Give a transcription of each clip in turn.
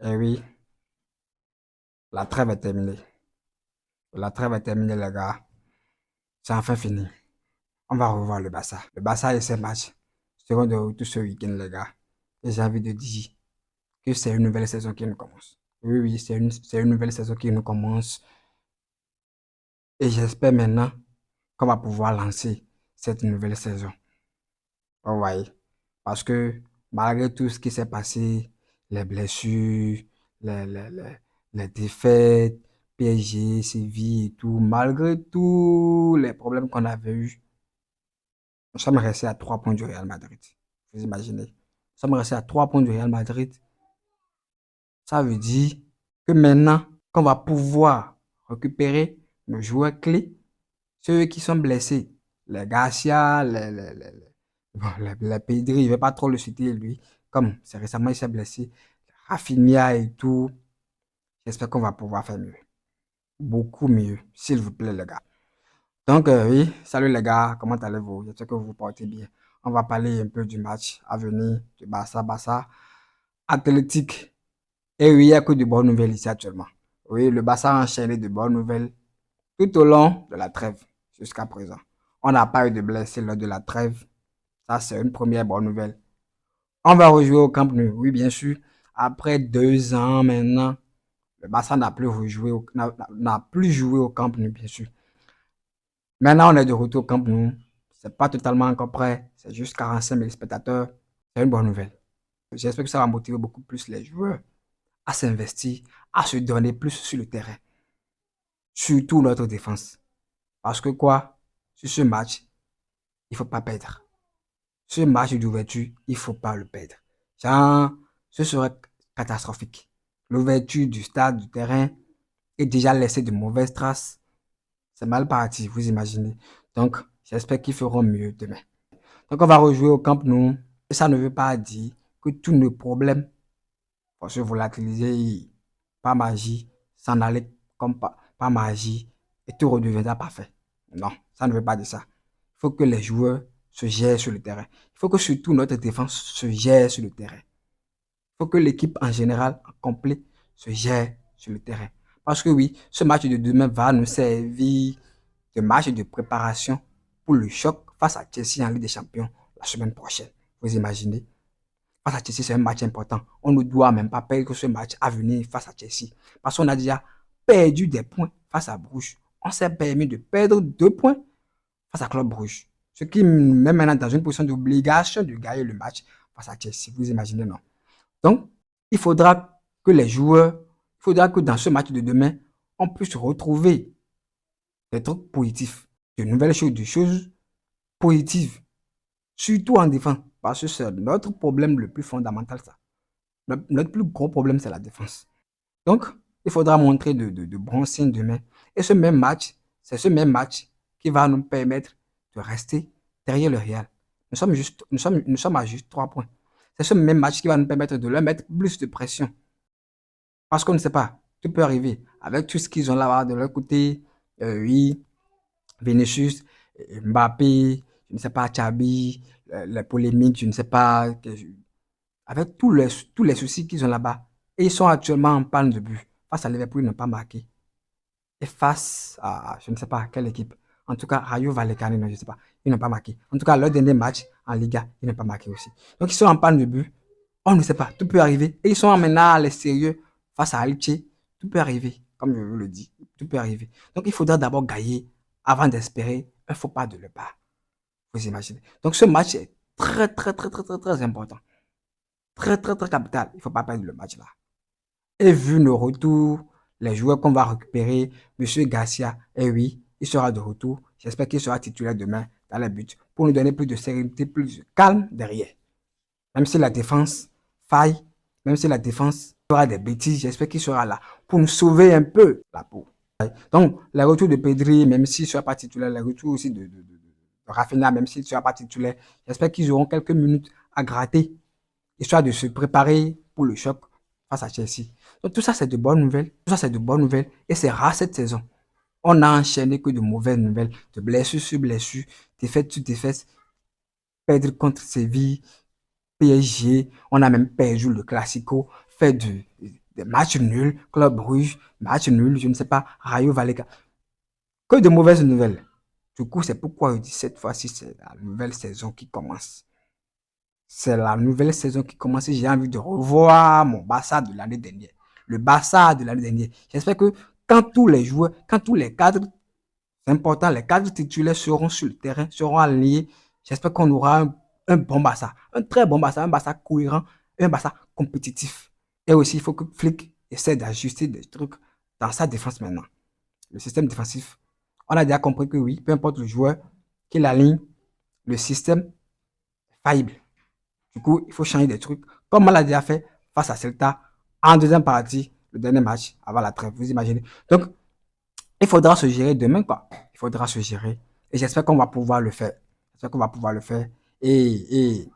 Eh oui, la trêve est terminée. La trêve est terminée, les gars. C'est enfin fini. On va revoir le Barça. Le Barça et ses matchs seront de retour ce week-end, les gars. Et j'ai envie de dire que c'est une nouvelle saison qui nous commence. Oui, oui, c'est une nouvelle saison qui nous commence. Et j'espère maintenant qu'on va pouvoir lancer cette nouvelle saison. Vous voyez? Parce que malgré tout ce qui s'est passé, les blessures, les, les, les, les défaites, PSG, Séville et tout, malgré tous les problèmes qu'on avait eus, nous sommes restés à 3 points du Real Madrid. Vous imaginez? Nous sommes restés à 3 points du Real Madrid. Ça veut dire que maintenant qu'on va pouvoir récupérer nos joueurs clés, ceux qui sont blessés, les Garcia, bon, les Pedri, je ne vais pas trop le citer lui, comme c'est récemment il s'est blessé, Rafinha et tout, j'espère qu'on va pouvoir faire mieux. Beaucoup mieux, s'il vous plaît les gars. Donc oui, salut les gars, comment allez-vous? J'espère que vous vous portez bien. On va parler un peu du match à venir, du Barça Athlétique. Et oui, il n'y a que de bonnes nouvelles ici actuellement. Oui, le Barça a enchaîné de bonnes nouvelles tout au long de la trêve jusqu'à présent. On n'a pas eu de blessés lors de la trêve. Ça, c'est une première bonne nouvelle. On va rejouer au Camp Nou, oui, bien sûr. Après 2 ans maintenant, le Barça n'a plus joué au Camp Nou, bien sûr. Maintenant, on est de retour au Camp Nou. C'est pas totalement encore prêt. C'est juste 45 000 spectateurs. C'est une bonne nouvelle. J'espère que ça va motiver beaucoup plus les joueurs à s'investir, à se donner plus sur le terrain. Surtout notre défense. Parce que quoi? Sur ce match, il ne faut pas perdre. Ce match d'ouverture, il ne faut pas le perdre. Genre, ce serait catastrophique. L'ouverture du stade, du terrain, est déjà laissé de mauvaises traces. C'est mal parti, vous imaginez. Donc, j'espère qu'ils feront mieux demain. Donc, on va rejouer au Camp Nou. Et ça ne veut pas dire que tous nos problèmes vont se volatiliser par magie, s'en aller comme par magie et tout redeviendra parfait. Non, ça ne veut pas dire ça. Il faut que les joueurs se gèrent sur le terrain. Il faut que surtout notre défense se gère sur le terrain. Il faut que l'équipe en général, en complet, se gère sur le terrain. Parce que oui, ce match de demain va nous servir de match de préparation pour le choc face à Chelsea en Ligue des Champions la semaine prochaine. Vous imaginez? Face à Chelsea, c'est un match important. On ne doit même pas perdre ce match à venir face à Chelsea. Parce qu'on a déjà perdu des points face à Bruges. On s'est permis de perdre 2 points face à Club Bruges. Ce qui met maintenant dans une position d'obligation de gagner le match face à Chelsea. Vous imaginez, non? Donc, il faudra que les joueurs, il faudra que dans ce match de demain, on puisse retrouver des trucs positifs, de nouvelles choses, des choses positives, surtout en défense. Parce que c'est notre problème le plus fondamental, ça. Notre plus gros problème, c'est la défense. Donc, il faudra montrer de bons signes demain. Et ce même match, c'est ce même match qui va nous permettre de rester derrière le Real. Nous sommes à juste 3 points. C'est ce même match qui va nous permettre de leur mettre plus de pression. Parce qu'on ne sait pas, tout peut arriver. Avec tout ce qu'ils ont là-bas de leur côté, oui, Vinicius, Mbappé, je ne sais pas, Xabi, les polémiques, je ne sais pas, avec tous les soucis qu'ils ont là-bas. Et ils sont actuellement en panne de but. Face à Liverpool, ils n'ont pas marqué. Et face à, je ne sais pas quelle équipe, en tout cas, Rayo Vallecano, non, je ne sais pas, ils n'ont pas marqué. En tout cas, leur dernier match en Liga, ils n'ont pas marqué aussi. Donc, ils sont en panne de but. On ne sait pas, tout peut arriver. Et ils sont maintenant à l'extérieur face à Elche. Tout peut arriver, comme je vous le dis, tout peut arriver. Donc, il faudra d'abord gagner avant d'espérer un faux pas de leur part. Vous imaginez. Donc, ce match est très, très, très, très, très, très important. Très, très, très capital. Il ne faut pas perdre le match là. Et vu nos retours, les joueurs qu'on va récupérer, Monsieur Garcia, eh oui, il sera de retour. J'espère qu'il sera titulaire demain dans les buts pour nous donner plus de sérénité, plus de calme derrière. Même si la défense faille, même si la défense fera des bêtises, j'espère qu'il sera là pour nous sauver un peu la peau. Donc, les retours de Pedri, même s'il ne sera pas titulaire, les retours aussi de Rafinha, même s'il ne sera pas titulaire, j'espère qu'ils auront quelques minutes à gratter, histoire de se préparer pour le choc face à Chelsea. Donc, tout ça, c'est de bonnes nouvelles. Tout ça, c'est de bonnes nouvelles. Et c'est rare cette saison. On n'a enchaîné que de mauvaises nouvelles, de blessures sur blessures, défaite sur défaite, perdre contre Séville, PSG, on a même perdu le Classico, fait des matchs nuls, Club Brugge, match nul, je ne sais pas, Rayo Vallecano. Que de mauvaises nouvelles. Du coup, c'est pourquoi je dis cette fois-ci, c'est la nouvelle saison qui commence. C'est la nouvelle saison qui commence et j'ai envie de revoir mon Barça de l'année dernière. Le Barça de l'année dernière. J'espère que quand tous les joueurs, quand tous les cadres, c'est important, les cadres titulaires seront sur le terrain, seront alignés. J'espère qu'on aura un bon Barça, un très bon Barça, un Barça cohérent, un Barça compétitif. Et aussi, il faut que Flick essaie d'ajuster des trucs dans sa défense maintenant. Le système défensif. On a déjà compris que oui, peu importe le joueur qui l'aligne, le système est faillible. Du coup, il faut changer des trucs. Comme on l'a déjà fait face à Celta en deuxième partie, le dernier match avant la trêve. Vous imaginez. Donc, il faudra se gérer demain, quoi. Il faudra se gérer. Et j'espère qu'on va pouvoir le faire. J'espère qu'on va pouvoir le faire. Et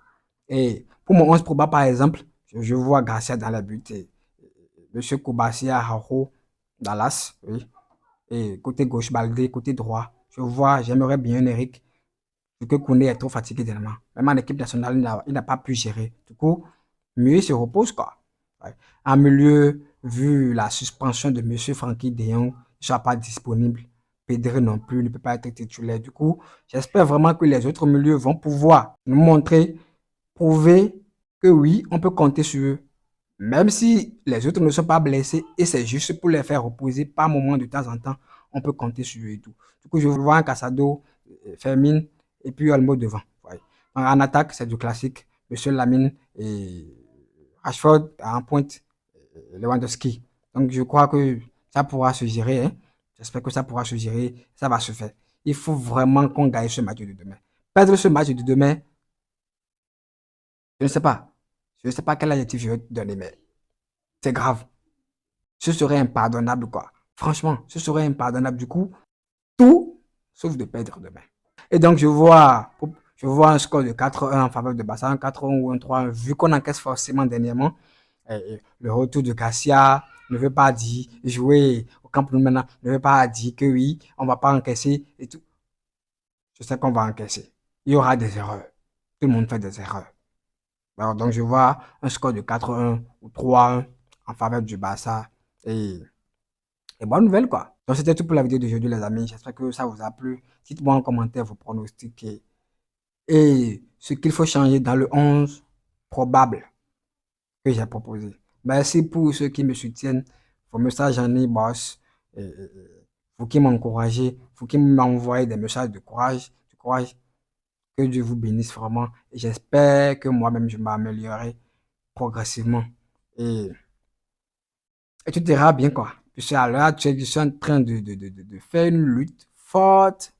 pour mon 11 probable, par exemple, je vois Garcia dans la but. Et Monsieur Koubassia, Haro, Dallas, oui. Et côté gauche, Baldé, côté droit. J'aimerais bien Eric. Vu que Koundé est trop fatigué dernièrement. Même en équipe nationale, il n'a pas pu gérer. Du coup, mieux il se repose, quoi. Ouais. En milieu, vu la suspension de Monsieur Frankie de Jong, il ne sera pas disponible. Pedri non plus ne peut pas être titulaire. Du coup, j'espère vraiment que les autres milieux vont pouvoir nous montrer, prouver que oui, on peut compter sur eux. Même si les autres ne sont pas blessés et c'est juste pour les faire reposer par moment de temps en temps, on peut compter sur eux et tout. Du coup, je vois un Casado, Fermin et puis Olmo devant. Ouais. En attaque, c'est du classique. Monsieur Lamine et Rashford en pointe, Lewandowski. Donc, je crois que ça pourra se gérer. Hein. J'espère que ça pourra se gérer. Ça va se faire. Il faut vraiment qu'on gagne ce match de demain. Perdre ce match de demain, je ne sais pas. Je ne sais pas quel adjectif je vais te donner, mais c'est grave. Ce serait impardonnable, quoi. Franchement, ce serait impardonnable. Du coup, tout sauf de perdre demain. Et donc, je vois un score de 4-1 en faveur de Barça, un 4-1 ou un 3-1, vu qu'on encaisse forcément dernièrement. Le retour de Cassia ne veut pas dire jouer au Camp Nou maintenant, ne veut pas dire que oui, on ne va pas encaisser et tout. Je sais qu'on va encaisser. Il y aura des erreurs. Tout le monde fait des erreurs. Alors, donc, je vois un score de 4-1 ou 3-1 en faveur du Barça. Et bonne nouvelle, quoi. Donc, c'était tout pour la vidéo d'aujourd'hui, les amis. J'espère que ça vous a plu. Dites-moi en commentaire vos pronostics et ce qu'il faut changer dans le 11 probable que j'ai proposé. Merci pour ceux qui me soutiennent. Vos messages en e-boss. Vous qui m'encouragez, vous qui m'envoyez des messages de courage, de courage. Que Dieu vous bénisse vraiment. Et j'espère que moi-même, je m'améliorerai progressivement. Et, et tout ira bien, quoi. Puisque à l'heure actuelle, je suis en train de faire une lutte forte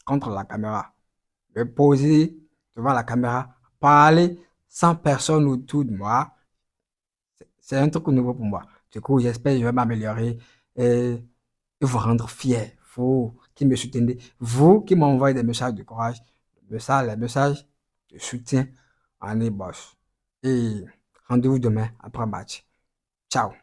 contre la caméra. Me poser devant la caméra, parler sans personne autour de moi. C'est un truc nouveau pour moi. Du coup, j'espère que je vais m'améliorer et vous rendre fier. Vous qui me soutenez, vous qui m'envoyez des messages de courage, les messages de soutien en e-boss. Et rendez-vous demain après match. Ciao.